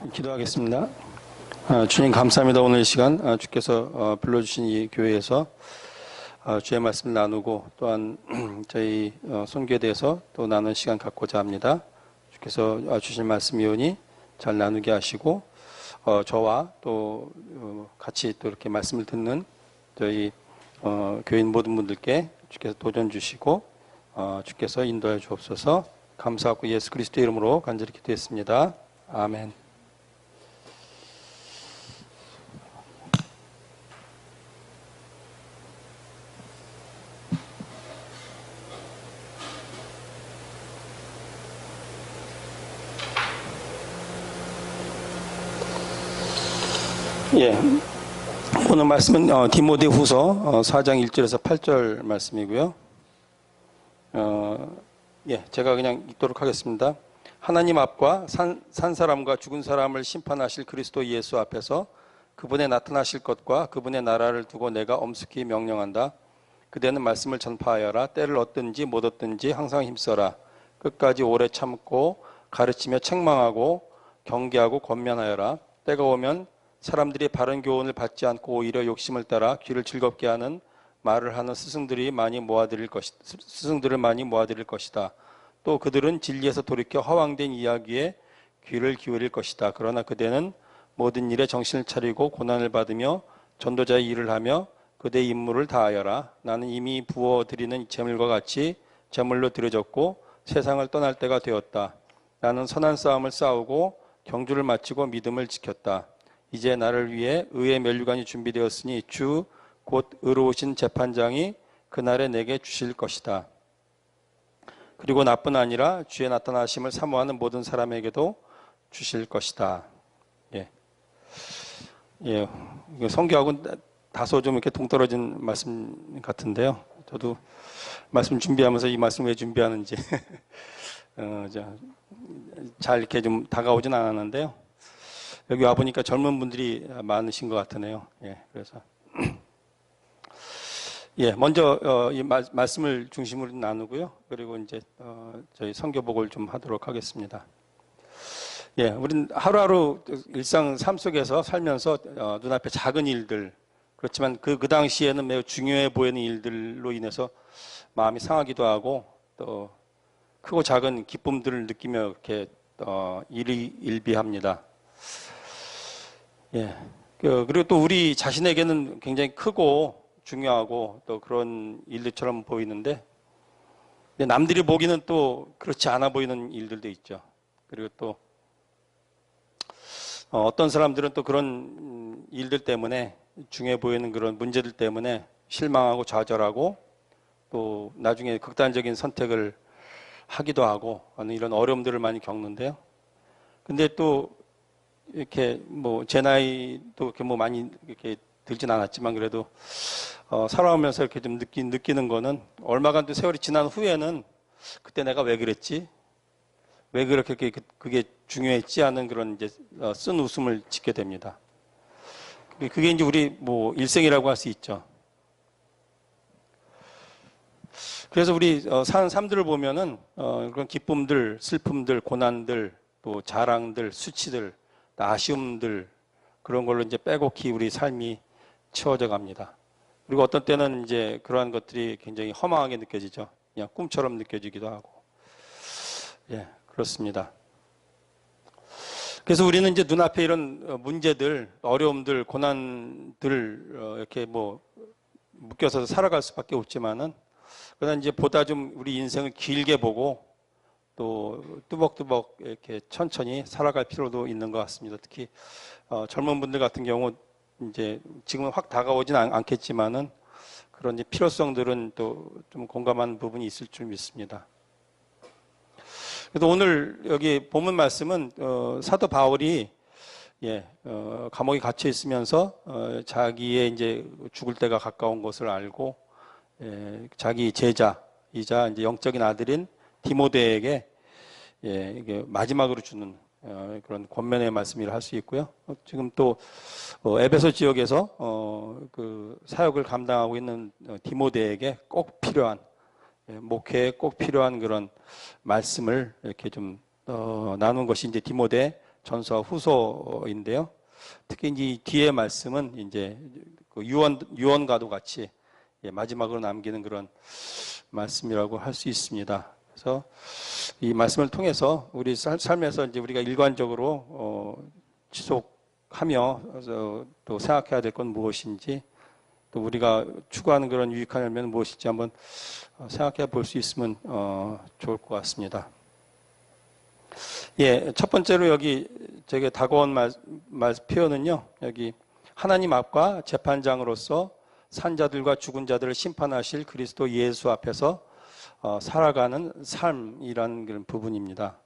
기도하겠습니다. 주님 감사합니다. 오늘 이 시간 주께서 불러주신 이 교회에서 주의 말씀을 나누고 또한 저희 선교에 대해서 또 나눈 시간 갖고자 합니다. 주께서 주신 말씀이오니 잘 나누게 하시고 저와 또 같이 또 이렇게 말씀을 듣는 저희 교인 모든 분들께 주께서 도전 주시고 주께서 인도해 주옵소서. 감사하고 예수 그리스도 이름으로 간절히 기도했습니다. 아멘. 예, 오늘 말씀은 디모데후서 4장 1절에서 8절 말씀이고요. 제가 그냥 읽도록 하겠습니다. 하나님 앞과 산 사람과 죽은 사람을 심판하실 그리스도 예수 앞에서 그분의 나타나실 것과 그분의 나라를 두고 내가 엄숙히 명령한다. 그대는 말씀을 전파하여라. 때를 얻든지 못 얻든지 항상 힘써라. 끝까지 오래 참고 가르치며 책망하고 경계하고 권면하여라. 때가 오면 사람들이 바른 교훈을 받지 않고 오히려 욕심을 따라 귀를 즐겁게 하는 말을 하는 스승들을 많이 모아들일 것이다. 또 그들은 진리에서 돌이켜 허황된 이야기에 귀를 기울일 것이다. 그러나 그대는 모든 일에 정신을 차리고 고난을 받으며 전도자의 일을 하며 그대의 임무를 다하여라. 나는 이미 부어드리는 제물과 같이 제물로 드려졌고 세상을 떠날 때가 되었다. 나는 선한 싸움을 싸우고 경주를 마치고 믿음을 지켰다. 이제 나를 위해 의의 면류관이 준비되었으니 주 곧 의로우신 재판장이 그날에 내게 주실 것이다. 그리고 나뿐 아니라 주의 나타나심을 사모하는 모든 사람에게도 주실 것이다. 성경하고는 다소 좀 이렇게 동떨어진 말씀 같은데요. 저도 말씀 준비하면서 이 말씀 왜 준비하는지 잘 이렇게 좀 다가오진 않았는데요. 여기 와 보니까 젊은 분들이 많으신 것 같으네요. 그래서 먼저 이 말씀을 중심으로 나누고요. 그리고 이제 저희 선교복을 좀 하도록 하겠습니다. 우리는 하루하루 일상 삶 속에서 살면서 눈앞에 작은 일들, 그렇지만 그 당시에는 매우 중요해 보이는 일들로 인해서 마음이 상하기도 하고 또 크고 작은 기쁨들을 느끼며 이렇게 일비합니다. 그리고 또 우리 자신에게는 굉장히 크고 중요하고 또 그런 일들처럼 보이는데 남들이 보기는 또 그렇지 않아 보이는 일들도 있죠. 그리고 또 어떤 사람들은 또 그런 일들 때문에 중요해 보이는 그런 문제들 때문에 실망하고 좌절하고 또 나중에 극단적인 선택을 하기도 하고 하는 이런 어려움들을 많이 겪는데요. 근데 또 이렇게 제 나이도 이렇게 많이 이렇게 들진 않았지만 그래도 살아오면서 이렇게 좀 느끼는 거는 얼마간 또 세월이 지난 후에는 그때 내가 왜 그랬지? 왜 그렇게 그게 중요했지? 하는 그런 이제 쓴 웃음을 짓게 됩니다. 그게 이제 우리 일생이라고 할 수 있죠. 그래서 우리 사는 삶들을 보면은 그런 기쁨들, 슬픔들, 고난들, 또 자랑들, 수치들, 아쉬움들 그런 걸로 이제 빼곡히 우리 삶이 채워져 갑니다. 그리고 어떤 때는 이제 그러한 것들이 굉장히 허망하게 느껴지죠. 그냥 꿈처럼 느껴지기도 하고. 그렇습니다. 그래서 우리는 이제 눈앞에 이런 문제들, 어려움들, 고난들 이렇게 묶여서 살아갈 수밖에 없지만은 그러나 이제 보다 좀 우리 인생을 길게 보고 또 뚜벅뚜벅 이렇게 천천히 살아갈 필요도 있는 것 같습니다. 특히 젊은 분들 같은 경우 이제 지금은 확 다가오지는 않겠지만은 그런 이제 필요성들은 또 좀 공감하는 부분이 있을 줄 믿습니다. 그래서 오늘 여기 본문 말씀은 사도 바울이 감옥에 갇혀 있으면서 자기의 이제 죽을 때가 가까운 것을 알고 자기 제자이자 이제 영적인 아들인 디모데에게 이게 마지막으로 주는 그런 권면의 말씀이라 할 수 있고요. 지금 또 에베소 지역에서 그 사역을 감당하고 있는 디모데에게 꼭 필요한 목회에 꼭 필요한 그런 말씀을 이렇게 좀 나눈 것이 이제 디모데 전서와 후서인데요. 특히 이 뒤에 말씀은 이제 그 유언과도 같이 마지막으로 남기는 그런 말씀이라고 할 수 있습니다. 그래서 이 말씀을 통해서 우리 삶에서 이제 우리가 일관적으로 지속하며 또 생각해야 될 건 무엇인지, 또 우리가 추구하는 그런 유익한 열매는 무엇인지 한번 생각해 볼 수 있으면 좋을 것 같습니다. 예, 첫 번째로 여기 제게 다가온 표현은요, 여기 하나님 앞과 재판장으로서 산자들과 죽은 자들을 심판하실 그리스도 예수 앞에서 살아가는 삶이라는 그런 부분입니다.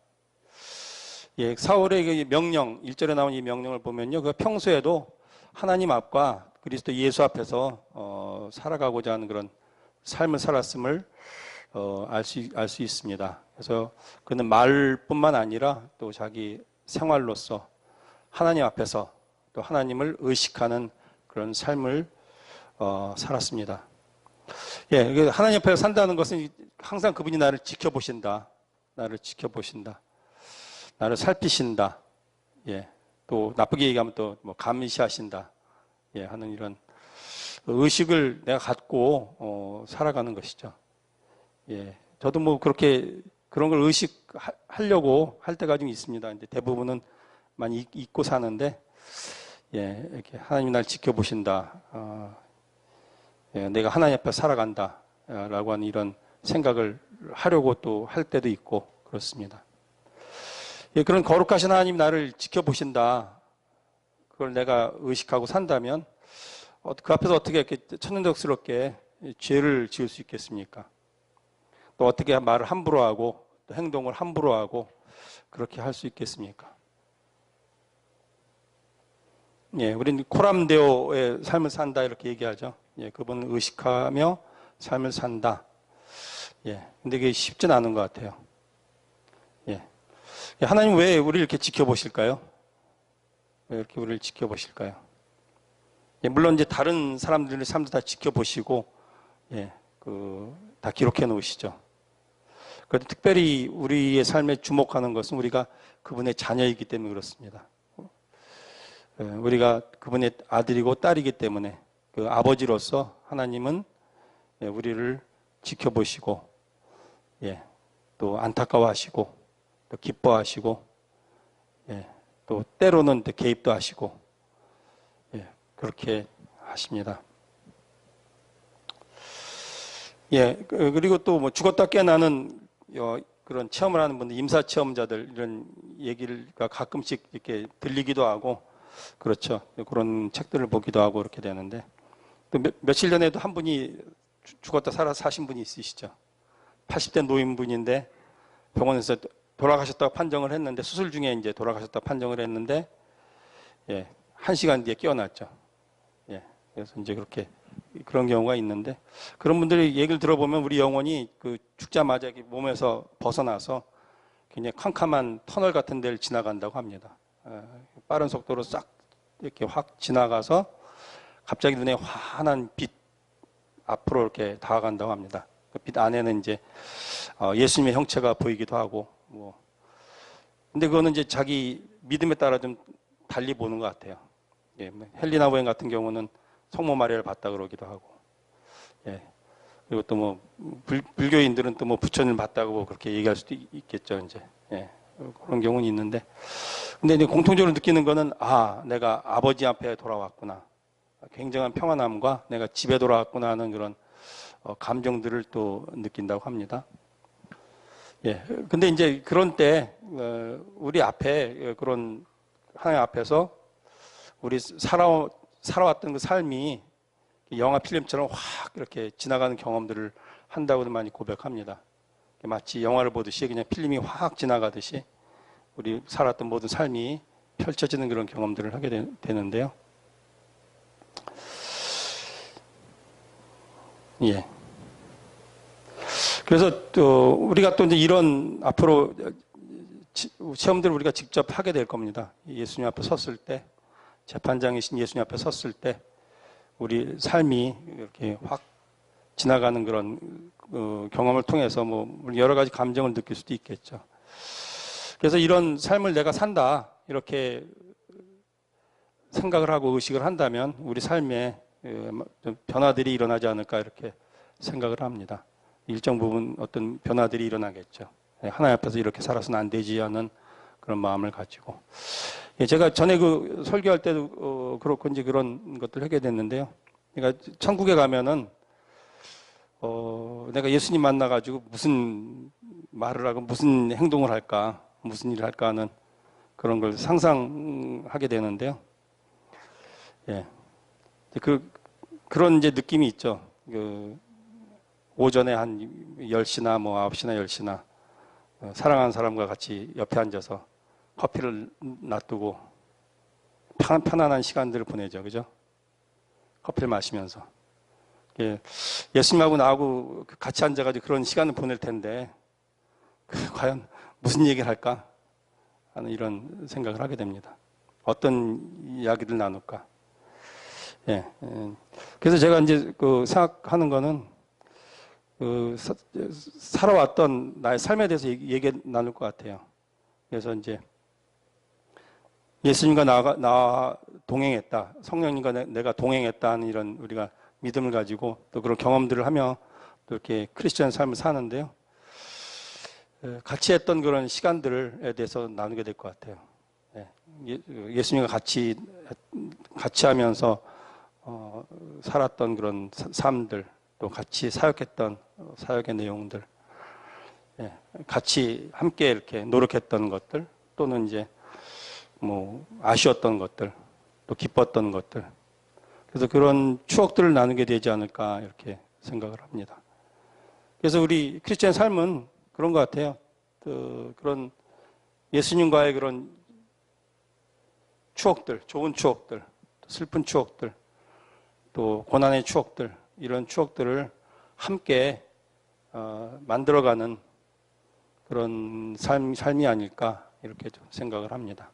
예, 사울의 명령, 1절에 나온 이 명령을 보면요, 그 평소에도 하나님 앞과 그리스도 예수 앞에서 살아가고자 하는 그런 삶을 살았음을 알 수 있습니다. 그래서 그는 말뿐만 아니라 또 자기 생활로서 하나님 앞에서 또 하나님을 의식하는 그런 삶을 살았습니다. 예, 하나님 앞에서 산다는 것은 항상 그분이 나를 지켜보신다, 나를 지켜보신다, 나를 살피신다. 예, 또 나쁘게 얘기하면 또 뭐 감시하신다. 예, 하는 이런 의식을 내가 갖고 살아가는 것이죠. 예, 저도 뭐 그렇게 그런 걸 의식하려고 할 때가 좀 있습니다. 이제 대부분은 많이 잊고 사는데, 예, 이렇게 하나님이 날 지켜보신다. 예, 내가 하나님 앞에 살아간다. 라고 하는 이런 생각을 하려고 또 할 때도 있고 그렇습니다. 예, 그런 거룩하신 하나님이 나를 지켜보신다. 그걸 내가 의식하고 산다면 그 앞에서 어떻게 이렇게 천연덕스럽게 죄를 지을 수 있겠습니까? 또 어떻게 말을 함부로 하고 또 행동을 함부로 하고 그렇게 할 수 있겠습니까? 예, 우리는 코람데오의 삶을 산다 이렇게 얘기하죠. 예, 그분을 의식하며 삶을 산다. 예, 근데 그게 쉽지는 않은 것 같아요. 예, 하나님 왜 우리를 이렇게 지켜보실까요? 왜 이렇게 우리를 지켜보실까요? 예, 물론 이제 다른 사람들의 삶도 다 지켜보시고, 예, 다 기록해 놓으시죠. 그래도 특별히 우리의 삶에 주목하는 것은 우리가 그분의 자녀이기 때문에 그렇습니다. 예, 우리가 그분의 아들이고 딸이기 때문에 그 아버지로서 하나님은 예, 우리를 지켜보시고, 예, 또 안타까워하시고, 또 기뻐하시고, 예, 또 때로는 개입도 하시고, 예, 그렇게 하십니다. 예, 그리고 또 뭐 죽었다 깨어나는 그런 체험을 하는 분들, 임사 체험자들 이런 얘기가 가끔씩 이렇게 들리기도 하고, 그렇죠. 그런 책들을 보기도 하고 그렇게 되는데, 또 며칠 전에도 한 분이 죽었다 살아 사신 분이 있으시죠. 80대 노인분인데 병원에서 돌아가셨다고 판정을 했는데, 수술 중에 이제 돌아가셨다고 판정을 했는데, 예, 1시간 뒤에 깨어났죠. 예, 그래서 이제 그런 경우가 있는데, 그런 분들의 얘기를 들어보면 우리 영혼이 죽자마자 몸에서 벗어나서 굉장히 캄캄한 터널 같은 데를 지나간다고 합니다. 빠른 속도로 싹 이렇게 확 지나가서 갑자기 눈에 환한 빛 앞으로 이렇게 다가간다고 합니다. 그 빛 안에는 이제 예수님의 형체가 보이기도 하고, 뭐. 근데 그거는 이제 자기 믿음에 따라 좀 달리 보는 것 같아요. 예, 헬리나 보행 같은 경우는 성모 마리아를 봤다 그러기도 하고, 예. 그리고 또 뭐 불교인들은 또 뭐 부처님을 봤다고 그렇게 얘기할 수도 있겠죠, 이제. 예. 그런 경우는 있는데, 근데 이제 공통적으로 느끼는 거는 내가 아버지 앞에 돌아왔구나, 굉장한 평안함과 내가 집에 돌아왔구나 하는 그런 감정들을 또 느낀다고 합니다. 예. 근데 이제 그런 때 우리 앞에 그런 하나님 앞에서 우리 살아왔던 그 삶이 영화 필름처럼 확 이렇게 지나가는 경험들을 한다고도 많이 고백합니다. 마치 영화를 보듯이 그냥 필름이 확 지나가듯이 우리 살았던 모든 삶이 펼쳐지는 그런 경험들을 하게 되는데요. 예. 그래서 또 우리가 또 이제 이런 앞으로 체험들을 우리가 직접 하게 될 겁니다. 예수님 앞에 섰을 때, 재판장이신 예수님 앞에 섰을 때 우리 삶이 이렇게 확 지나가는 그런 경험을 통해서 뭐 여러 가지 감정을 느낄 수도 있겠죠. 그래서 이런 삶을 내가 산다, 이렇게 생각을 하고 의식을 한다면 우리 삶에 좀 변화들이 일어나지 않을까 이렇게 생각을 합니다. 일정 부분 어떤 변화들이 일어나겠죠. 하나님 앞에서 이렇게 살아서는 안 되지 않은 그런 마음을 가지고. 제가 전에 그 설교할 때도 그렇고 이제 그런 것들을 하게 됐는데요. 그러니까 천국에 가면은 내가 예수님 만나가지고 무슨 말을 하고 무슨 행동을 할까, 무슨 일을 할까 하는 그런 걸 상상하게 되는데요. 예. 그런 이제 느낌이 있죠. 오전에 한 10시나 뭐 9시나 10시나 사랑하는 사람과 같이 옆에 앉아서 커피를 놔두고 편안한 시간들을 보내죠. 그죠? 커피를 마시면서. 예. 예수님하고 나하고 같이 앉아가지고 그런 시간을 보낼 텐데, 과연 무슨 얘기를 할까? 하는 이런 생각을 하게 됩니다. 어떤 이야기를 나눌까? 예. 그래서 제가 이제 생각하는 거는, 살아왔던 나의 삶에 대해서 얘기 나눌 것 같아요. 그래서 이제 예수님과 나와 동행했다. 성령님과 내가 동행했다 하는 이런 우리가 믿음을 가지고 또 그런 경험들을 하며 또 이렇게 크리스천 삶을 사는데요. 같이 했던 그런 시간들에 대해서 나누게 될 것 같아요. 예수님과 같이 하면서 살았던 그런 삶들, 또 같이 사역했던 사역의 내용들, 같이 함께 이렇게 노력했던 것들, 또는 이제 뭐 아쉬웠던 것들, 또 기뻤던 것들. 그래서 그런 추억들을 나누게 되지 않을까 이렇게 생각을 합니다. 그래서 우리 크리스천 삶은 그런 것 같아요. 그런 예수님과의 그런 추억들, 좋은 추억들, 슬픈 추억들, 또 고난의 추억들, 이런 추억들을 함께 만들어가는 그런 삶이 아닐까 이렇게 좀 생각을 합니다.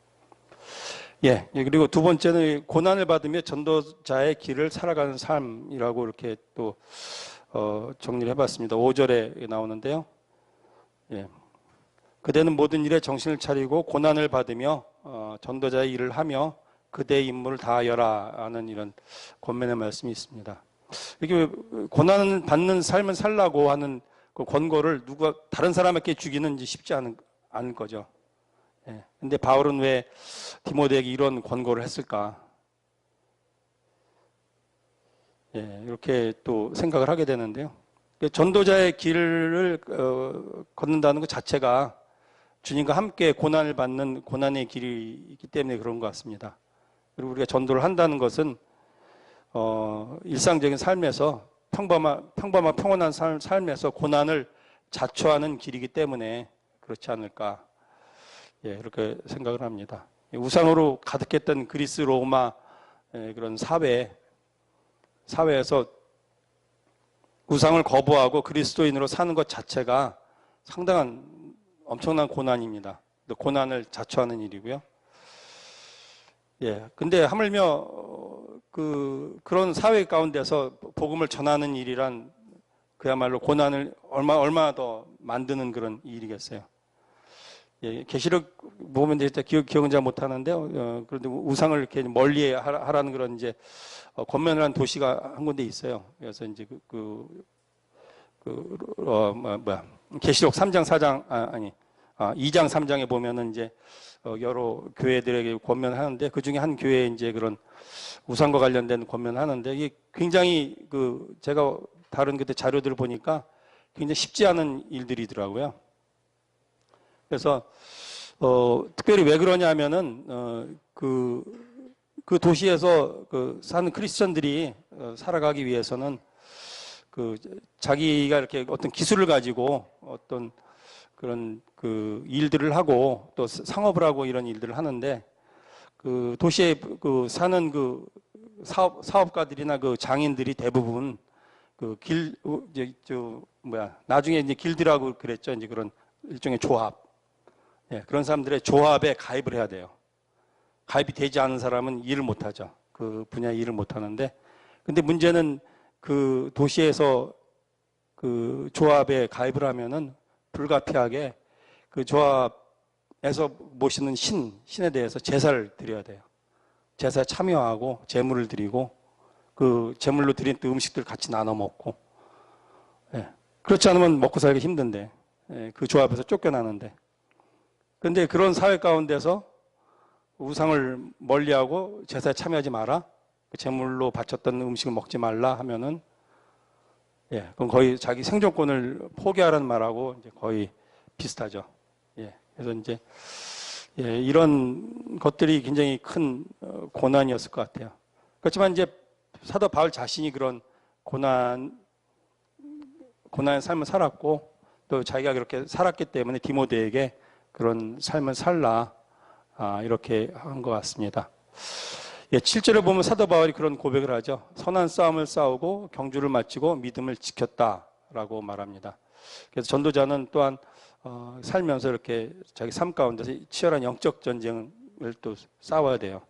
예, 그리고 두 번째는 고난을 받으며 전도자의 길을 살아가는 삶이라고 이렇게 또 정리를 해봤습니다. 5절에 나오는데요. 예, 그대는 모든 일에 정신을 차리고 고난을 받으며 전도자의 일을 하며 그대의 임무를 다하여라 하는 이런 권면의 말씀이 있습니다. 이렇게 고난을 받는 삶을 살라고 하는 그 권고를 누가 다른 사람에게 주기는 쉽지 않은 거죠. 예. 근데 바울은 왜 디모데에게 이런 권고를 했을까? 예, 이렇게 또 생각을 하게 되는데요. 전도자의 길을 걷는다는 것 자체가 주님과 함께 고난을 받는 고난의 길이기 때문에 그런 것 같습니다. 그리고 우리가 전도를 한다는 것은 일상적인 삶에서 평온한 삶에서 고난을 자초하는 길이기 때문에 그렇지 않을까. 예, 이렇게 생각을 합니다. 우상으로 가득했던 그리스 로마 그런 사회에서 우상을 거부하고 그리스도인으로 사는 것 자체가 상당한 엄청난 고난입니다. 자초하는 일이고요. 예, 근데 하물며 그런 사회 가운데서 복음을 전하는 일이란 그야말로 고난을 얼마나 더 만드는 그런 일이겠어요. 예, 계시록 보면 이제 기억은 잘 못하는데요. 그런데 우상을 이렇게 멀리 하라는 그런 이제 권면을 한 도시가 한 군데 있어요. 그래서 이제 계시록 3장 4장 2장 3장에 보면은 이제 여러 교회들에게 권면하는데 그 중에 한 교회에 이제 그런 우상과 관련된 권면을 하는데 이게 굉장히 제가 다른 그때 자료들을 보니까 굉장히 쉽지 않은 일들이더라고요. 그래서 특별히 왜 그러냐면은 그 도시에서 사는 크리스천들이 살아가기 위해서는 자기가 이렇게 어떤 기술을 가지고 어떤 그런 일들을 하고 또 상업을 하고 이런 일들을 하는데 도시에 사는 사업가들이나 장인들이 대부분 나중에 이제 길드라고 그랬죠. 이제 그런 일종의 조합. 예, 그런 사람들의 조합에 가입을 해야 돼요. 가입이 되지 않은 사람은 일을 못 하죠. 그 분야의 일을 못 하는데. 근데 문제는 도시에서 조합에 가입을 하면은 불가피하게 조합 모시는 신에 대해서 제사를 드려야 돼요. 제사에 참여하고 제물을 드리고 그 제물로 드린 또 음식들 같이 나눠 먹고, 예. 그렇지 않으면 먹고 살기 힘든데, 예. 그 조합에서 쫓겨나는데, 그런데 그런 사회 가운데서 우상을 멀리하고 제사에 참여하지 마라, 그 제물로 바쳤던 음식을 먹지 말라 하면은, 예, 그건 거의 자기 생존권을 포기하라는 말하고 이제 거의 비슷하죠. 예, 그래서 이제 예, 이런 것들이 굉장히 큰 고난이었을 것 같아요. 그렇지만 이제 사도 바울 자신이 그런 고난의 삶을 살았고 또 자기가 그렇게 살았기 때문에 디모데에게 그런 삶을 살라 이렇게 한 것 같습니다. 예, 7절에 보면 사도 바울이 그런 고백을 하죠. 선한 싸움을 싸우고 경주를 마치고 믿음을 지켰다라고 말합니다. 그래서 전도자는 또한 살면서 이렇게 자기 삶 가운데서 치열한 영적 전쟁을 또 싸워야 돼요.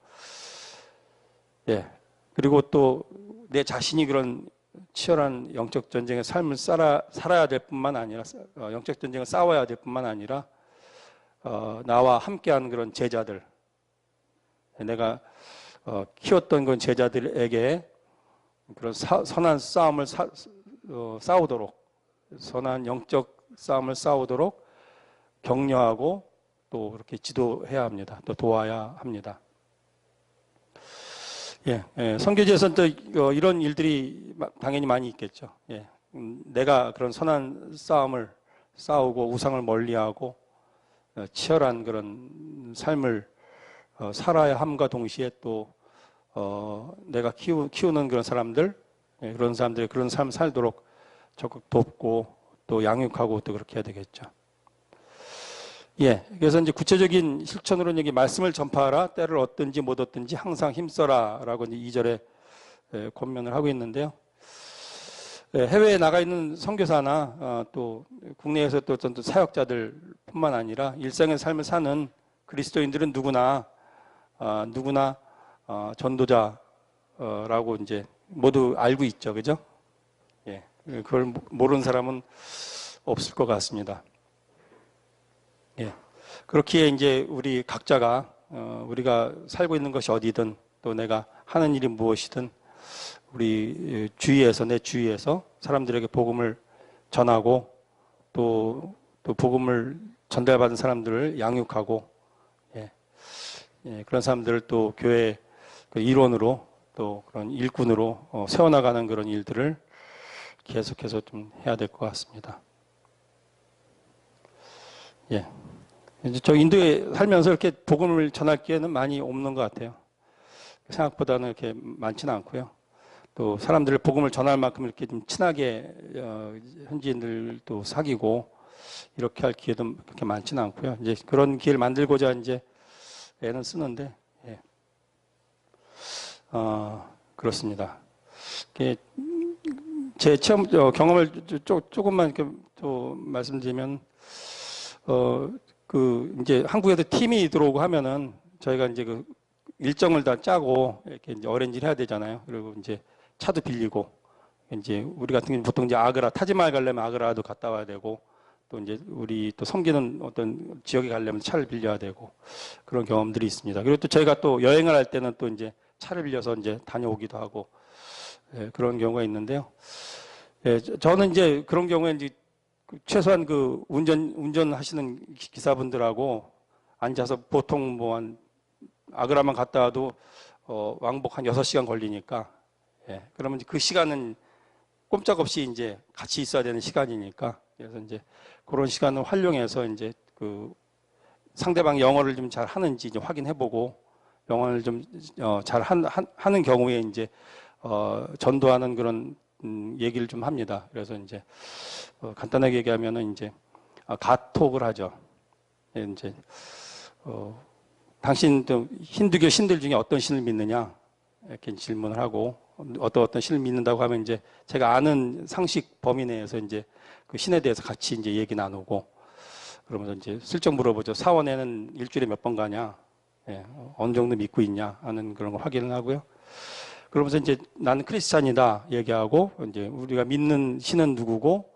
예, 그리고 또 내 자신이 그런 치열한 영적 전쟁의 삶을 살아야 될 뿐만 아니라 영적 전쟁을 싸워야 될 뿐만 아니라 나와 함께하는 그런 제자들, 내가 키웠던 그런 제자들에게 그런 선한 싸움을 싸우도록, 선한 영적 싸움을 싸우도록 격려하고 또 이렇게 지도해야 합니다. 또 도와야 합니다. 예, 선교지에서는 또 이런 일들이 당연히 많이 있겠죠. 예, 내가 그런 선한 싸움을 싸우고 우상을 멀리하고 치열한 그런 삶을 살아야 함과 동시에 또 내가 키우는 그런 사람들, 예, 그런 사람들이 그런 삶을 살도록 적극 돕고 또 양육하고 또 그렇게 해야 되겠죠. 예, 그래서 이제 구체적인 실천으로 여기 말씀을 전파하라, 때를 얻든지 못 얻든지 항상 힘써라라고 이제 2절에 권면을 하고 있는데요. 예, 해외에 나가 있는 선교사나 또 국내에서 또 어떤 사역자들뿐만 아니라 일상의 삶을 사는 그리스도인들은 누구나 전도자라고 이제 모두 알고 있죠, 그죠? 예, 그걸 모르는 사람은 없을 것 같습니다. 예, 그렇기에 이제 우리 각자가 우리가 살고 있는 것이 어디든 또 내가 하는 일이 무엇이든 우리 주위에서 내 주위에서 사람들에게 복음을 전하고 또 복음을 전달받은 사람들을 양육하고 예, 그런 사람들을 또 교회 그 일원으로 또 그런 일꾼으로 세워나가는 그런 일들을 계속해서 좀 해야 될 것 같습니다. 예. 이제 저 인도에 살면서 이렇게 복음을 전할 기회는 많이 없는 것 같아요. 생각보다는 이렇게 많지는 않고요. 또 사람들을 복음을 전할 만큼 이렇게 좀 친하게 현지인들도 사귀고 이렇게 할 기회도 그렇게 많지는 않고요. 이제 그런 기회를 만들고자 이제 애는 쓰는데, 예. 그렇습니다. 제 경험을 조금만 이렇게 또 말씀드리면, 이제 한국에도 팀이 들어오고 하면은 저희가 이제 그 일정을 다 짜고 이렇게 이제 어레인지를 해야 되잖아요. 그리고 이제 차도 빌리고, 이제 우리 같은 경우는 보통 이제 아그라, 타지마할 가려면 아그라도 갔다 와야 되고, 또 이제 우리 또 섬기는 어떤 지역에 가려면 차를 빌려야 되고, 그런 경험들이 있습니다. 그리고 또 저희가 또 여행을 할 때는 또 이제 차를 빌려서 이제 다녀오기도 하고, 예, 그런 경우가 있는데요. 예, 저는 이제 그런 경우에 이제 최소한 그 운전하시는 기사분들하고 앉아서 보통 뭐 한 아그라만 갔다 와도 왕복 한 6시간 걸리니까, 예, 그러면 그 시간은 꼼짝없이 이제 같이 있어야 되는 시간이니까, 그래서 이제 그런 시간을 활용해서 이제 그 상대방이 영어를 좀 잘 하는지 이제 확인해보고 영어를 좀 잘 하는 경우에 이제 전도하는 그런 얘기를 좀 합니다. 그래서 이제 간단하게 얘기하면은 이제 가톡을 하죠. 예, 이제 당신 힌두교 신들 중에 어떤 신을 믿느냐 이렇게 질문을 하고 어떤 신을 믿는다고 하면 이제 제가 아는 상식 범위 내에서 이제 그 신에 대해서 같이 이제 얘기 나누고 그러면서 이제 슬쩍 물어보죠. 사원에는 일주일에 몇 번 가냐, 예, 어느 정도 믿고 있냐 하는 그런 걸 확인을 하고요. 그러면서 이제 나는 크리스찬이다 얘기하고 이제 우리가 믿는 신은 누구고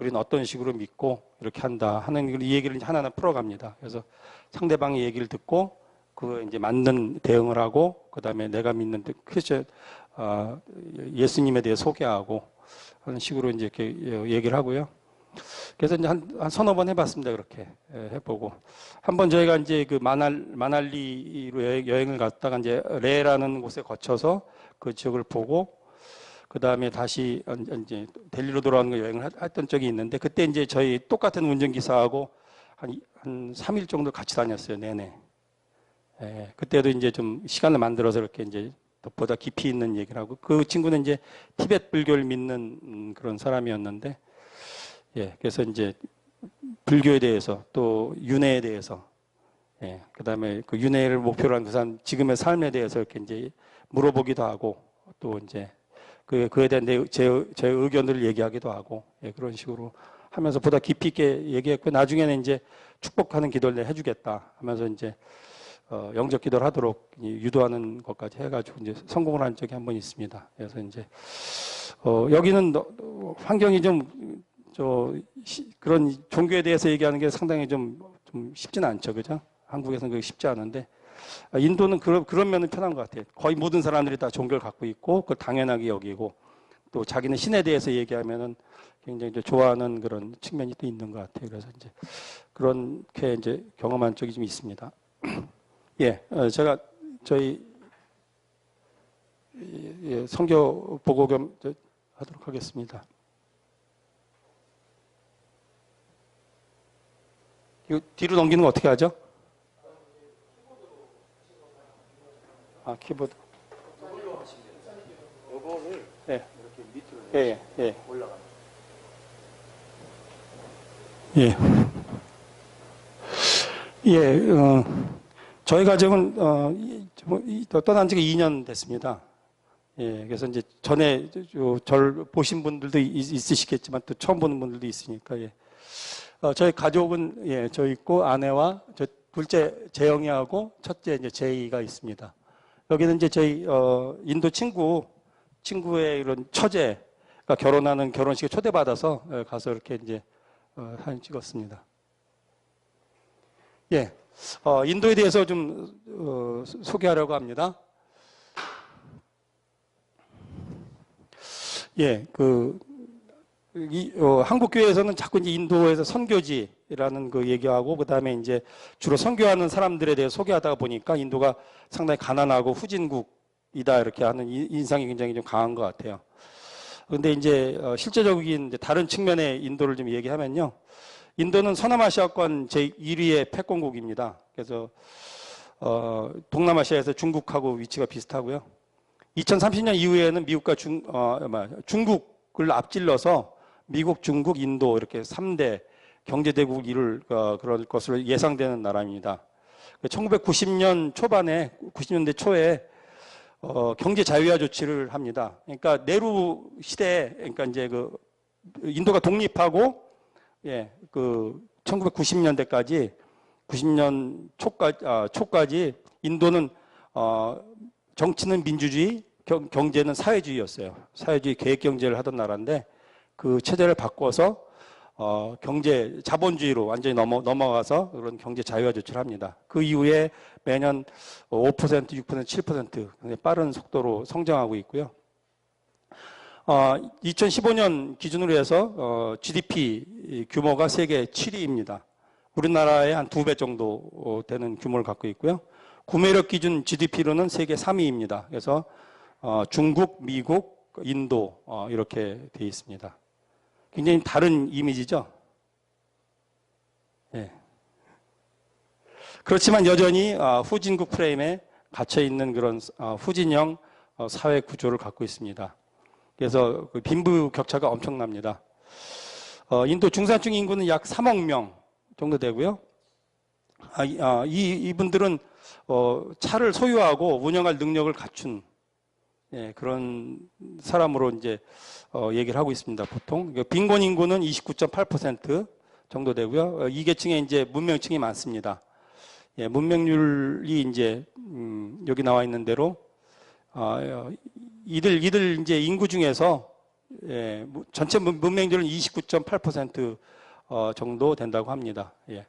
우리는 어떤 식으로 믿고 이렇게 한다 하는 이 얘기를 이제 하나하나 풀어갑니다. 그래서 상대방의 얘기를 듣고 그 이제 맞는 대응을 하고 그다음에 내가 믿는 크리스천 예수님에 대해 소개하고 하는 식으로 이제 이렇게 얘기를 하고요. 그래서 이제 한 서너 번 해봤습니다. 그렇게 해보고 한번 저희가 이제 그 마날리로 여행을 갔다가 이제 레라는 곳에 거쳐서 그 지역을 보고 그 다음에 다시 이제 델리로 돌아오는 거 여행을 했던 적이 있는데 그때 이제 저희 똑같은 운전기사하고 한 3일 정도 같이 다녔어요. 내내. 예, 그때도 이제 좀 시간을 만들어서 이렇게 이제 보다 깊이 있는 얘기를 하고 그 친구는 이제 티베트 불교를 믿는 그런 사람이었는데 예, 그래서 이제 불교에 대해서 또 윤회에 대해서 예, 그 다음에 그 윤회를 목표로 한 그 사람 지금의 삶에 대해서 이렇게 이제 물어보기도 하고 또 이제 그에 대한 제 의견들을 얘기하기도 하고 예, 그런 식으로 하면서 보다 깊이 있게 얘기했고 나중에는 이제 축복하는 기도를 해주겠다 하면서 이제 영적 기도를 하도록 유도하는 것까지 해가지고 이제 성공을 한 적이 한 번 있습니다. 그래서 이제 여기는 환경이 좀 그런 종교에 대해서 얘기하는 게 상당히 좀 쉽지는 않죠, 그죠? 한국에서는 그게 쉽지 않은데 인도는 그런 면은 편한 것 같아요. 거의 모든 사람들이 다 종교를 갖고 있고 그걸 당연하게 여기고 또 자기는 신에 대해서 얘기하면은 굉장히 이제 좋아하는 그런 측면이 또 있는 것 같아요. 그래서 이제 그렇게 이제 경험한 적이 좀 있습니다. 예, 제가 저희 선교 보고 겸 하도록 하겠습니다. 이거 뒤로 넘기는 거 어떻게 하죠? 아, 키보드. 요거를 예. 이렇게 밑으로 예. 올라가는. 예. 예. 저희 가정은 떠난 지가 2년 됐습니다. 예. 그래서 이제 전에 절 보신 분들도 있으시겠지만 또 처음 보는 분들도 있으니까 예. 저희 가족은 예, 저 있고 아내와 저 둘째 재영이하고 첫째 이제 제이가 있습니다. 여기는 이제 저희 인도 친구의 이런 처제가 결혼하는 결혼식에 초대받아서 가서 이렇게 이제 사진 찍었습니다. 예, 인도에 대해서 좀 소개하려고 합니다. 예, 한국 교회에서는 자꾸 이제 인도에서 선교지라는 그 얘기하고 그다음에 이제 주로 선교하는 사람들에 대해 소개하다 보니까 인도가 상당히 가난하고 후진국이다 이렇게 하는 인상이 굉장히 좀 강한 것 같아요. 그런데 이제 실제적인 이제 다른 측면의 인도를 좀 얘기하면요, 인도는 서남아시아권 제 1위의 패권국입니다. 그래서 동남아시아에서 중국하고 위치가 비슷하고요. 2030년 이후에는 미국과 중국을 앞질러서 미국, 중국, 인도 이렇게 3대 경제대국을 이룰 그럴 것으로 예상되는 나라입니다. 1990년 초반에, 90년대 초에 경제 자유화 조치를 합니다. 그러니까 네루 시대에, 그러니까 이제 인도가 독립하고, 예, 1990년대까지, 90년 초까지 인도는 정치는 민주주의, 경제는 사회주의였어요. 사회주의 계획 경제를 하던 나라인데 그 체제를 바꿔서 자본주의로 완전히 넘어가서 그런 경제 자유화 조치를 합니다. 그 이후에 매년 5%, 6%, 7% 빠른 속도로 성장하고 있고요. 2015년 기준으로 해서 GDP 규모가 세계 7위입니다. 우리나라의 한 2배 정도 되는 규모를 갖고 있고요. 구매력 기준 GDP로는 세계 3위입니다. 그래서 중국, 미국, 인도 이렇게 되어 있습니다. 굉장히 다른 이미지죠. 예. 그렇지만 여전히 후진국 프레임에 갇혀 있는 그런 후진형 사회 구조를 갖고 있습니다. 그래서 그 빈부 격차가 엄청납니다. 인도 중산층 인구는 약 3억 명 정도 되고요. 이분들은 차를 소유하고 운영할 능력을 갖춘 그런 사람으로 이제 얘기를 하고 있습니다. 보통 빈곤 인구는 29.8% 정도 되고요. 이 계층에 이제 문명층이 많습니다. 예, 문명률이 이제 여기 나와 있는 대로 이들 이제 인구 중에서 예, 전체 문맹률은 29.8% 정도 된다고 합니다. 예.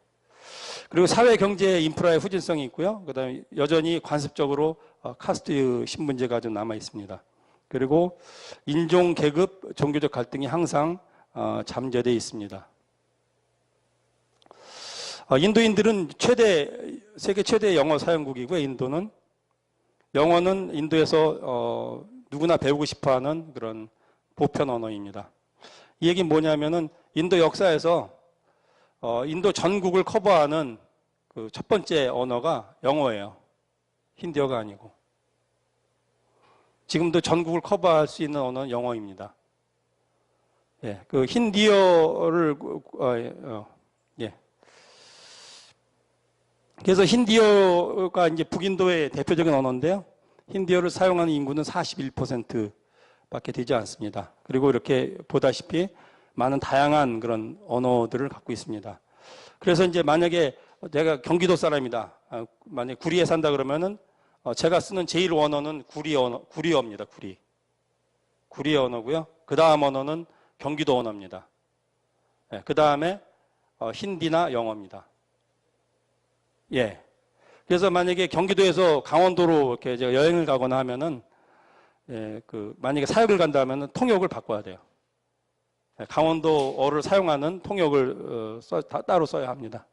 그리고 사회 경제 인프라의 후진성이 있고요. 그다음에 여전히 관습적으로 카스트 신분제가 좀 남아 있습니다. 그리고 인종, 계급, 종교적 갈등이 항상 잠재되어 있습니다. 인도인들은 세계 최대 영어 사용국이고요. 인도는 영어는 인도에서 누구나 배우고 싶어하는 그런 보편 언어입니다. 이 얘기는 뭐냐면은 인도 역사에서 인도 전국을 커버하는 그 첫 번째 언어가 영어예요. 힌디어가 아니고. 지금도 전국을 커버할 수 있는 언어는 영어입니다. 예, 그 힌디어를 예. 그래서 힌디어가 이제 북인도의 대표적인 언어인데요. 힌디어를 사용하는 인구는 41%밖에 되지 않습니다. 그리고 이렇게 보다시피 많은 다양한 그런 언어들을 갖고 있습니다. 그래서 이제 만약에 내가 경기도 사람이다. 만약에 구리에 산다 그러면은 제가 쓰는 제일 원어는 구리어입니다. 구리 언어고요. 그 다음 언어는 경기도 언어입니다. 예, 그 다음에 힌디나 영어입니다. 예. 그래서 만약에 경기도에서 강원도로 이렇게 제가 여행을 가거나 하면은 예, 만약에 사역을 간다 하면은 통역을 바꿔야 돼요. 예, 강원도어를 사용하는 통역을 따로 써야 합니다.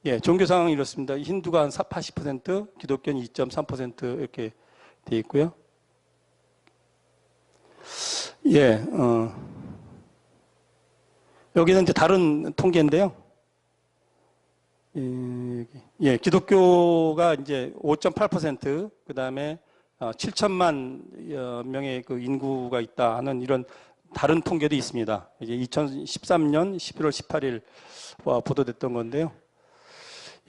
예, 종교 상황이 이렇습니다. 힌두가 한 80%, 기독교는 2.3% 이렇게 돼 있고요. 예, 여기는 이제 다른 통계인데요. 예, 기독교가 이제 5.8%, 그 다음에 7천만 명의 그 인구가 있다 하는 이런 다른 통계도 있습니다. 이제 2013년 11월 18일 보도됐던 건데요.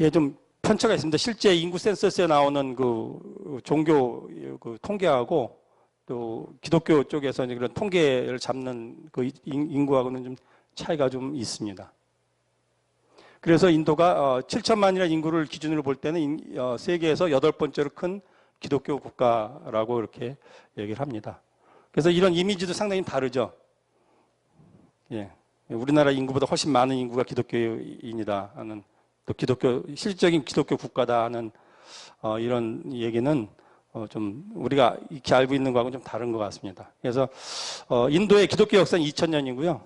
예, 좀 편차가 있습니다. 실제 인구 센서스에 나오는 그 종교 그 통계하고 또 기독교 쪽에서 이제 그런 통계를 잡는 그 인구하고는 좀 차이가 좀 있습니다. 그래서 인도가 7천만이라는 인구를 기준으로 볼 때는 세계에서 8번째로 큰 기독교 국가라고 이렇게 얘기를 합니다. 그래서 이런 이미지도 상당히 다르죠. 예, 우리나라 인구보다 훨씬 많은 인구가 기독교인이다 하는, 또 실질적인 기독교 국가다 하는 이런 얘기는 좀 우리가 익히 알고 있는 거하고는 좀 다른 것 같습니다. 그래서 인도의 기독교 역사는 2000년이고요.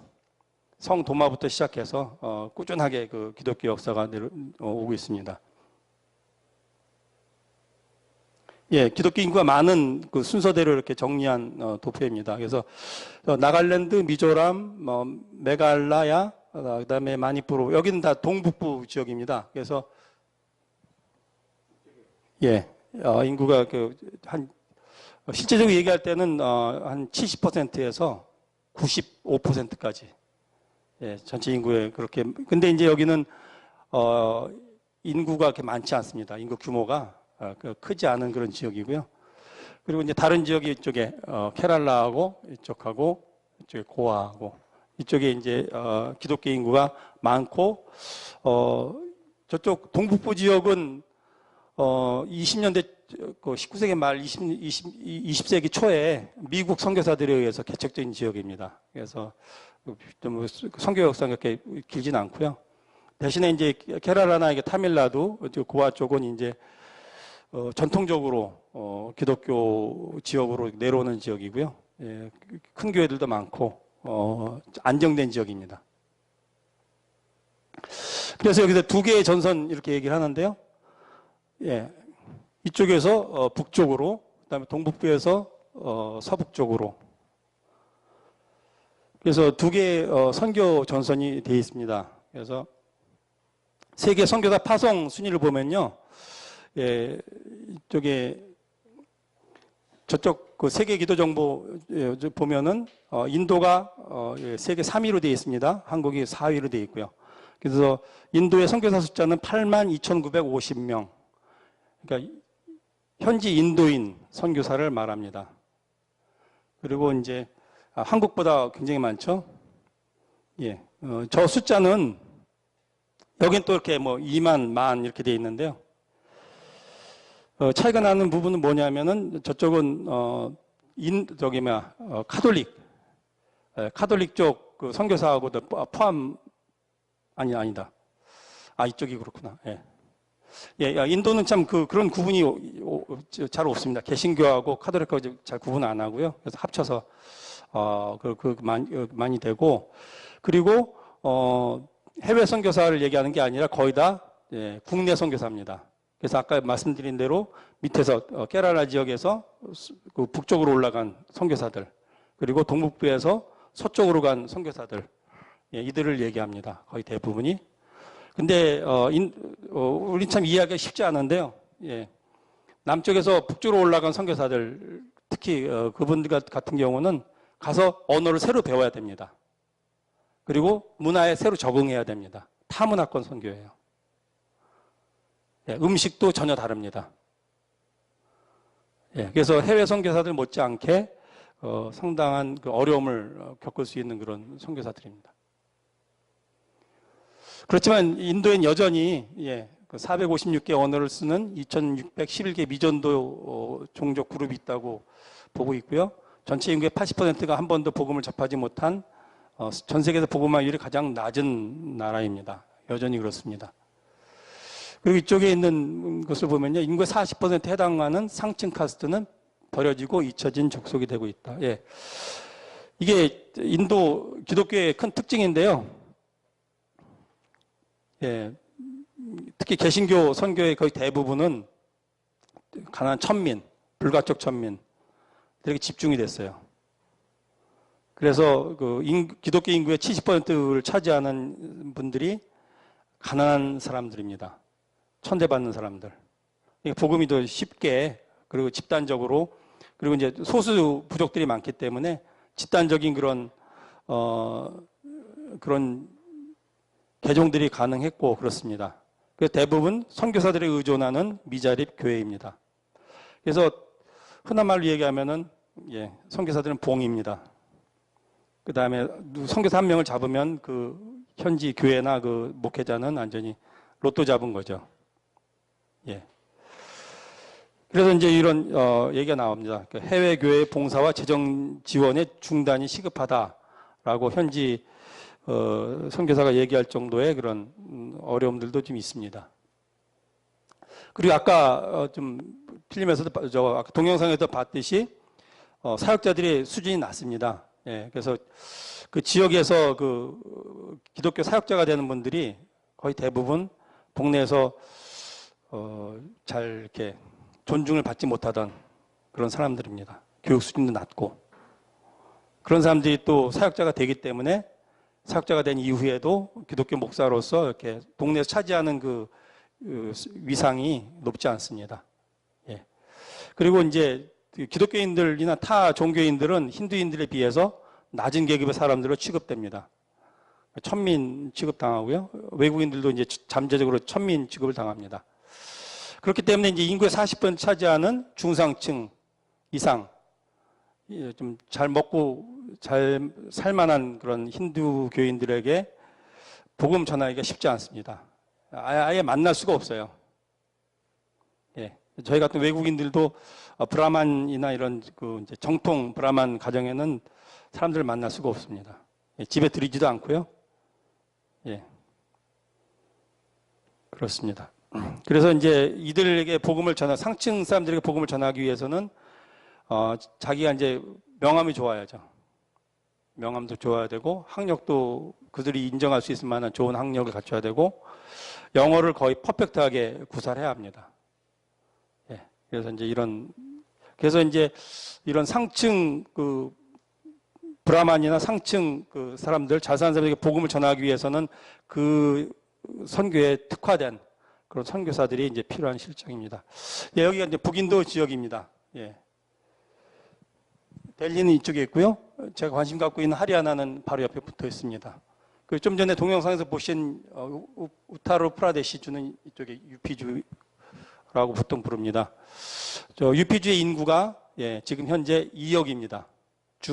성도마부터 시작해서 꾸준하게 그 기독교 역사가 오고 있습니다. 예, 기독교 인구가 많은 그 순서대로 이렇게 정리한 도표입니다. 그래서 나갈랜드, 미조람, 메갈라야, 그다음에 마니푸르, 여기는 다 동북부 지역입니다. 그래서 예, 인구가 실제적으로 얘기할 때는 한 70%에서 95%까지. 예, 전체 인구에 그렇게. 근데 이제 여기는 인구가 그렇게 많지 않습니다. 인구 규모가 크지 않은 그런 지역이고요. 그리고 이제 다른 지역이 이쪽에 케랄라하고 이쪽하고 이쪽에 고아하고 이쪽에 이제 기독교 인구가 많고 저쪽 동북부 지역은 20년대 19세기 말 20세기 초에 미국 선교사들에 의해서 개척된 지역입니다. 그래서 좀 선교 역사가 그렇게 길지는 않고요. 대신에 이제 케랄라나 타밀나두 고아 쪽은 이제 전통적으로 기독교 지역으로 내려오는 지역이고요. 예, 큰 교회들도 많고 안정된 지역입니다. 그래서 여기서 두 개의 전선 이렇게 얘기를 하는데요. 예, 이쪽에서 북쪽으로, 그다음에 동북부에서 서북쪽으로. 그래서 두 개의 선교 전선이 되어 있습니다. 그래서 세계 선교사 파송 순위를 보면요. 예, 이쪽에 저쪽 그 세계 기도 정보 보면은 인도가 세계 3위로 되어 있습니다. 한국이 4위로 되어 있고요. 그래서 인도의 선교사 숫자는 82,950명. 그러니까 현지 인도인 선교사를 말합니다. 그리고 이제 한국보다 굉장히 많죠. 예, 저 숫자는 여긴 또 이렇게 2만, 만 이렇게 되어 있는데요. 차이가 나는 부분은 뭐냐면은 저쪽은 카톨릭, 카톨릭 쪽 그 선교사하고도 아니다. 이쪽이 그렇구나. 인도는 참 그런 구분이 잘 없습니다. 개신교하고 카톨릭하고 잘 구분 안 하고요. 그래서 합쳐서, 많이 되고, 그리고, 해외 선교사를 얘기하는 게 아니라 거의 다, 국내 선교사입니다. 그래서 아까 말씀드린 대로 밑에서 케라라 지역에서 그 북쪽으로 올라간 선교사들, 그리고 동북부에서 서쪽으로 간 선교사들, 이들을 얘기합니다. 거의 대부분이. 근데 우리 참 이해하기가 쉽지 않은데요. 남쪽에서 북쪽으로 올라간 선교사들, 특히 그분들 같은 경우는 가서 언어를 새로 배워야 됩니다. 그리고 문화에 새로 적응해야 됩니다. 타문화권 선교예요. 음식도 전혀 다릅니다. 그래서 해외 선교사들 못지않게 상당한 그 어려움을 겪을 수 있는 그런 선교사들입니다. 그렇지만 인도엔 여전히 456개 언어를 쓰는 2611개 미전도 종족 그룹이 있다고 보고 있고요. 전체 인구의 80%가 한 번도 복음을 접하지 못한 전 세계에서 복음화율이 가장 낮은 나라입니다. 여전히 그렇습니다. 그리고 이쪽에 있는 것을 보면요. 인구의 40%에 해당하는 상층 카스트는 버려지고 잊혀진 족속이 되고 있다. 이게 인도 기독교의 큰 특징인데요. 특히 개신교 선교의 거의 대부분은 가난한 천민, 불가촉 천민들에게 집중이 됐어요. 그래서 기독교 인구의 70%를 차지하는 분들이 가난한 사람들입니다. 천대받는 사람들. 복음이 더 쉽게, 그리고 집단적으로, 그리고 이제 소수 부족들이 많기 때문에 집단적인 그런 개종들이 가능했고 그렇습니다. 그래서 대부분 선교사들에 의존하는 미자립 교회입니다. 그래서 흔한 말로 얘기하면은 선교사들은 봉입니다. 그 다음에 선교사 한 명을 잡으면 그 현지 교회나 그 목회자는 완전히 로또 잡은 거죠. 그래서 이제 이런 얘기가 나옵니다. 해외 교회 봉사와 재정 지원의 중단이 시급하다라고 현지 선교사가 얘기할 정도의 그런 어려움들도 좀 있습니다. 그리고 아까 좀 필름에서도 아까 동영상에서 봤듯이 사역자들의 수준이 낮습니다. 그래서 그 지역에서 그 기독교 사역자가 되는 분들이 거의 대부분 동네에서 잘 이렇게 존중을 받지 못하던 그런 사람들입니다. 교육 수준도 낮고. 그런 사람들이 또 사역자가 되기 때문에 사역자가 된 이후에도 기독교 목사로서 이렇게 동네에서 차지하는 그 위상이 높지 않습니다. 그리고 이제 기독교인들이나 타 종교인들은 힌두인들에 비해서 낮은 계급의 사람들로 취급됩니다. 천민 취급당하고요. 외국인들도 이제 잠재적으로 천민 취급을 당합니다. 그렇기 때문에 이제 인구의 40% 차지하는 중상층 이상, 좀 잘 먹고 잘 살만한 그런 힌두 교인들에게 복음 전하기가 쉽지 않습니다. 아예 만날 수가 없어요. 저희 같은 외국인들도 브라만이나 이런 그 이제 정통 브라만 가정에는 사람들을 만날 수가 없습니다. 집에 들이지도 않고요. 그렇습니다. 그래서 이제 이들에게 복음을 상층 사람들에게 복음을 전하기 위해서는 자기가 이제 명함이 좋아야죠. 명함도 좋아야 되고 학력도 그들이 인정할 수 있을 만한 좋은 학력을 갖춰야 되고 영어를 거의 퍼펙트하게 구사해야 합니다. 그래서 이제 이런 상층 그 브라만이나 상층 그 사람들 잘 사는 사람들에게 복음을 전하기 위해서는 그 선교에 특화된 그런 선교사들이 이제 필요한 실정입니다. 여기가 이제 북인도 지역입니다. 델리는 이쪽에 있고요. 제가 관심 갖고 있는 하리아나는 바로 옆에 붙어 있습니다. 그 좀 전에 동영상에서 보신 우타르 프라데시 주는 이쪽에 유피주라고 보통 부릅니다. 유피주의 인구가 지금 현재 2억입니다.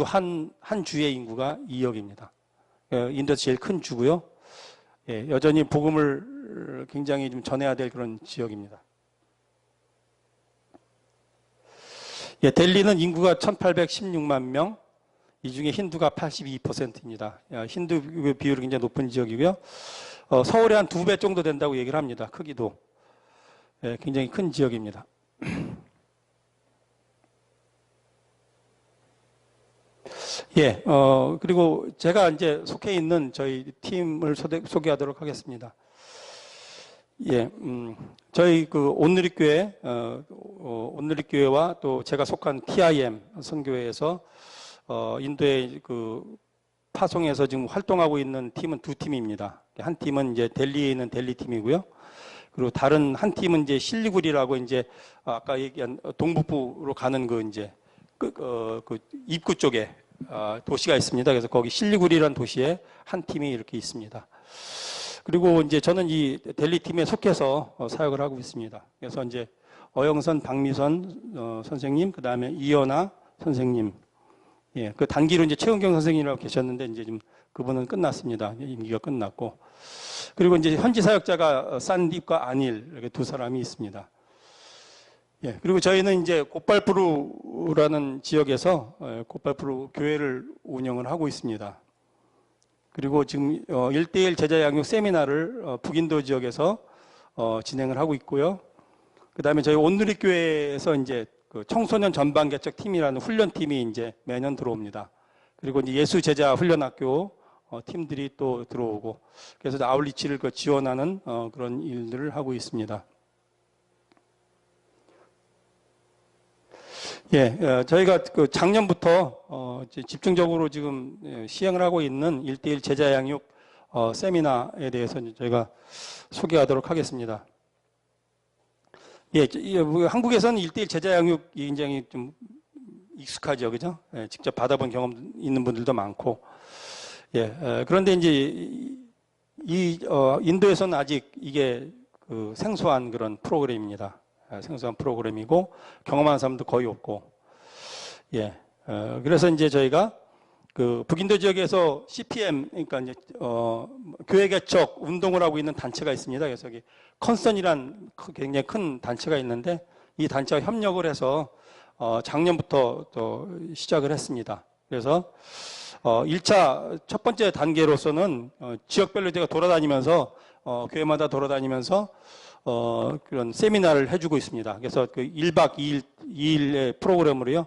한 주의 인구가 2억입니다. 인도에서 제일 큰 주고요. 여전히 복음을 굉장히 좀 전해야 될 그런 지역입니다. 예, 델리는 인구가 1816만 명, 이 중에 힌두가 82%입니다. 힌두 비율이 굉장히 높은 지역이고요. 서울의 한 2배 정도 된다고 얘기를 합니다. 크기도. 예, 굉장히 큰 지역입니다. 예, 그리고 제가 이제 속해 있는 저희 팀을 소개하도록 하겠습니다. 예, 저희 그 온누리교회, 온누리교회와 또 제가 속한 TIM 선교회에서 인도의 그 파송에서 지금 활동하고 있는 팀은 두 팀입니다. 한 팀은 이제 델리에 있는 델리 팀이고요. 그리고 다른 한 팀은 이제 실리구리라고 이제 아까 얘기한 동북부로 가는 그 이제 그 입구 쪽에 도시가 있습니다. 그래서 거기 실리구리라는 도시에 한 팀이 이렇게 있습니다. 그리고 이제 저는 이 델리 팀에 속해서 사역을 하고 있습니다. 그래서 이제 어영선, 박미선 선생님, 그 다음에 이연아 선생님, 예, 그 단기로 이제 최은경 선생님이라고 계셨는데 이제 좀 그분은 끝났습니다. 임기가 끝났고. 그리고 이제 현지 사역자가 산딥과 안일 이렇게 두 사람이 있습니다. 예, 그리고 저희는 이제 곧발푸르라는 지역에서 곧발푸르 교회를 운영을 하고 있습니다. 그리고 지금 1대1 제자 양육 세미나를 북인도 지역에서 진행을 하고 있고요. 그 다음에 저희 온누리교회에서 이제 그 청소년 전반 개척 팀이라는 훈련팀이 이제 매년 들어옵니다. 그리고 이제 예수 제자 훈련학교 팀들이 또 들어오고, 그래서 아울리치를 지원하는 그런 일들을 하고 있습니다. 예, 저희가 그 작년부터 집중적으로 지금 시행을 하고 있는 1대1 제자 양육 세미나에 대해서 저희가 소개하도록 하겠습니다. 예, 한국에서는 1대1 제자 양육이 굉장히 좀 익숙하죠, 그죠? 예, 직접 받아본 경험 있는 분들도 많고. 예, 그런데 이제 인도에서는 아직 이게 그 생소한 그런 프로그램입니다. 생소한 프로그램이고 경험하는 사람도 거의 없고, 예, 그래서 이제 저희가 그 북인도 지역에서 CPM, 그러니까 이제 교회 개척 운동을 하고 있는 단체가 있습니다. 그래서 여기 컨선이란 굉장히 큰 단체가 있는데 이 단체와 협력을 해서 작년부터 또 시작을 했습니다. 그래서 1차 첫 번째 단계로서는 지역별로 제가 돌아다니면서 교회마다 돌아다니면서 그런 세미나를 해주고 있습니다. 그래서 그 1박 2일의 프로그램으로요,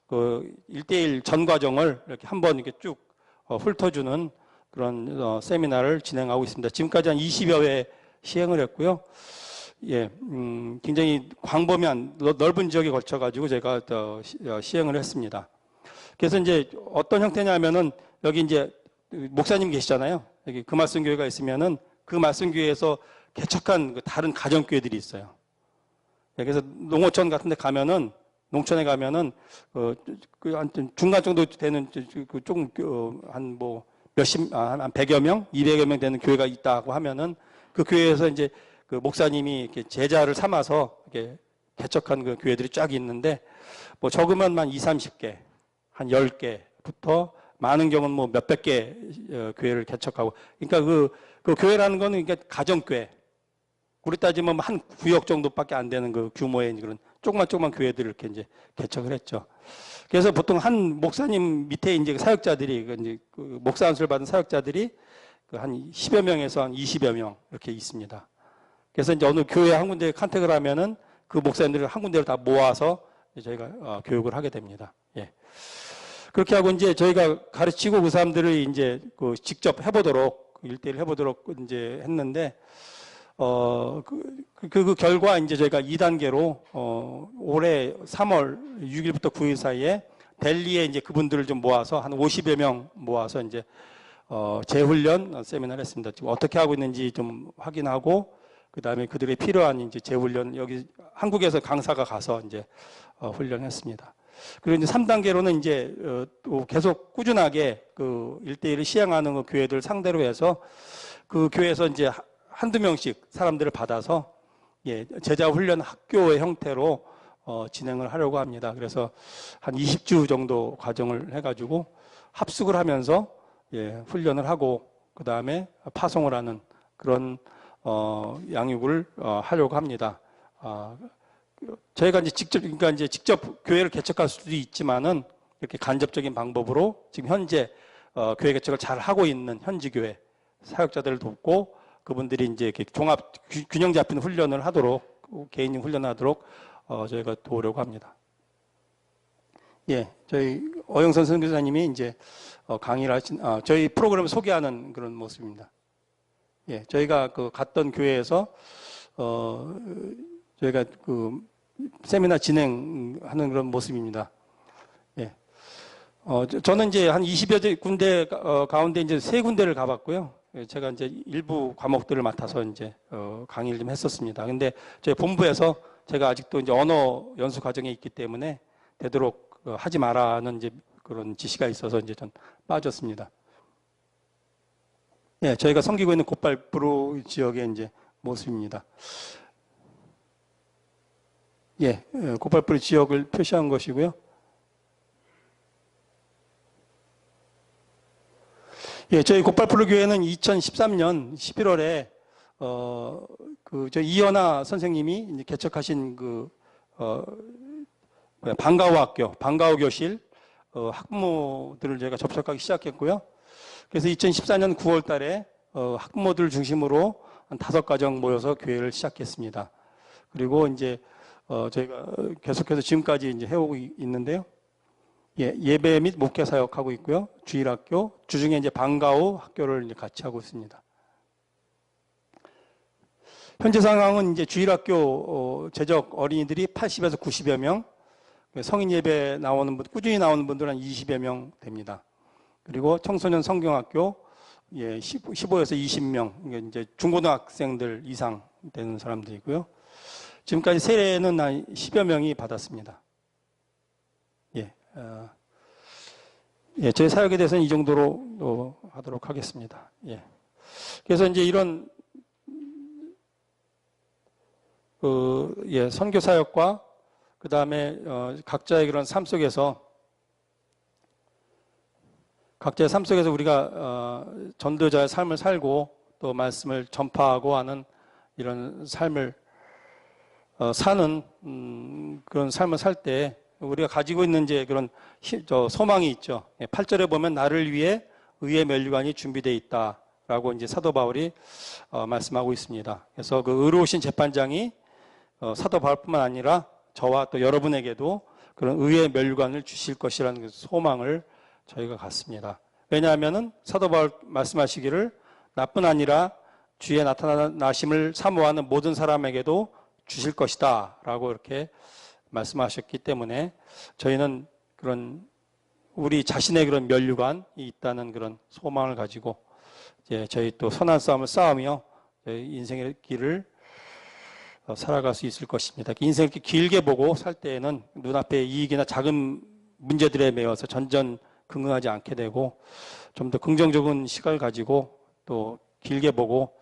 그 1대1 전 과정을 이렇게 한번 이렇게 쭉 훑어주는 그런 세미나를 진행하고 있습니다. 지금까지 한 20여 회 시행을 했고요. 예, 굉장히 광범위한 넓은 지역에 걸쳐가지고 제가 시행을 했습니다. 그래서 이제 어떤 형태냐면은 여기 이제 목사님 계시잖아요. 여기 그 말씀교회가 있으면은 그 말씀교회에서 개척한 다른 가정교회들이 있어요. 그래서 농어촌 같은 데 가면은, 농촌에 가면은, 한 중간 정도 되는, 조금, 한 100여 명, 200여 명 되는 교회가 있다고 하면은 그 교회에서 이제 그 목사님이 이렇게 제자를 삼아서 이렇게 개척한 그 교회들이 쫙 있는데, 뭐 적으면 한 20, 30개, 한 10개부터 많은 경우는 뭐 몇백 개 교회를 개척하고, 그러니까 그 교회라는 거는 그러니까 가정교회. 우리 따지면 한 구역 정도밖에 안 되는 그 규모의 그런 조그만 교회들을 이렇게 이제 개척을 했죠. 그래서 보통 한 목사님 밑에 이제 사역자들이, 이제 그 목사 안수를 받은 사역자들이 한 10여 명에서 한 20여 명 이렇게 있습니다. 그래서 이제 어느 교회 한 군데에 컨택을 하면은 그 목사님들을 한 군데로 다 모아서 저희가 교육을 하게 됩니다. 예. 그렇게 하고 이제 저희가 가르치고 그 사람들을 이제 그 직접 해보도록, 1대1 해보도록 이제 했는데, 그 결과 이제 저희가 2단계로, 올해 3월 6일부터 9일 사이에 델리에 이제 그분들을 좀 모아서 한 50여 명 모아서 이제, 재훈련 세미나를 했습니다. 지금 어떻게 하고 있는지 좀 확인하고, 그 다음에 그들의 필요한 이제 재훈련, 여기 한국에서 강사가 가서 이제, 훈련했습니다. 그리고 이제 3단계로는 이제, 또 계속 꾸준하게 그 1대1을 시행하는 그 교회들 상대로 해서 그 교회에서 이제 한두 명씩 사람들을 받아서, 예, 제자 훈련 학교의 형태로 진행을 하려고 합니다. 그래서 한 20주 정도 과정을 해가지고 합숙을 하면서, 예, 훈련을 하고 그 다음에 파송을 하는 그런 양육을 하려고 합니다. 저희가 이제 직접 교회를 개척할 수도 있지만은 이렇게 간접적인 방법으로 지금 현재 교회 개척을 잘 하고 있는 현지 교회 사역자들을 돕고 그분들이 이제 이렇게 균형 잡힌 훈련을 하도록 개인용 훈련을 하도록 저희가 도우려고 합니다. 예, 저희 어영선 선교사님이 이제 강의를 하신 저희 프로그램을 소개하는 그런 모습입니다. 예, 저희가 갔던 교회에서 저희가 세미나 진행하는 그런 모습입니다. 예. 저는 이제 한 20여 군데 가운데 이제 3군데를 가봤고요. 제가 이제 일부 과목들을 맡아서 이제 강의를 좀 했었습니다. 근데 저희 본부에서 제가 아직도 이제 언어 연수 과정에 있기 때문에 되도록 하지 마라는 이제 그런 지시가 있어서 이제 전 빠졌습니다. 예, 저희가 섬기고 있는 곶발프로 지역의 이제 모습입니다. 예, 곶발프로 지역을 표시한 것이고요. 예, 저희 곶발프로 교회는 2013년 11월에 저 이현아 선생님이 이제 개척하신 방과후 교실 학부모들을 저희가 접촉하기 시작했고요. 그래서 2014년 9월 달에 학부모들을 중심으로 한 5가정 모여서 교회를 시작했습니다. 그리고 이제 저희가 계속해서 지금까지 이제 해오고 있는데요. 예, 예배 및 목회 사역하고 있고요. 주일학교, 주중에 이제 방과후 학교를 이제 같이 하고 있습니다. 현재 상황은 이제 주일학교 재적 어린이들이 80에서 90여 명, 성인 예배 꾸준히 나오는 분들은 한 20여 명 됩니다. 그리고 청소년 성경학교 15에서 20명, 이제 중고등학생들 이상 되는 사람들이고요. 지금까지 세례는 한 10여 명이 받았습니다. 예, 저희 사역에 대해서는 이 정도로 하도록 하겠습니다. 예. 그래서 이제 이런 선교 사역과 그 다음에 각자의 그런 삶 속에서 우리가 전도자의 삶을 살고 또 말씀을 전파하고 하는 이런 삶을 사는 그런 삶을 살 때 우리가 가지고 있는 이제 그런 소망이 있죠. 8절에 보면 나를 위해 의의 면류관이 준비되어 있다라고 이제 사도 바울이 말씀하고 있습니다. 그래서 그 의로우신 재판장이 사도 바울뿐만 아니라 저와 또 여러분에게도 그런 의의 면류관을 주실 것이라는 그 소망을 저희가 갖습니다. 왜냐하면은 사도 바울 말씀하시기를 나뿐 아니라 주의 나타나심을 사모하는 모든 사람에게도 주실 것이다 라고 이렇게 말씀하셨기 때문에 저희는 그런 우리 자신의 그런 면류관이 있다는 그런 소망을 가지고 이제 저희 또 선한 싸움을 싸우며 저희 인생의 길을 살아갈 수 있을 것입니다. 인생을 이렇게 길게 보고 살 때에는 눈앞의 이익이나 작은 문제들에 매여서 전전긍긍하지 않게 되고 좀 더 긍정적인 시각을 가지고 또 길게 보고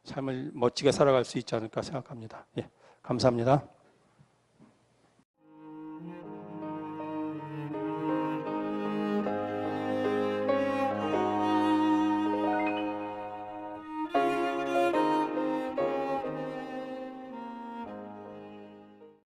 삶을 멋지게 살아갈 수 있지 않을까 생각합니다. 예, 감사합니다.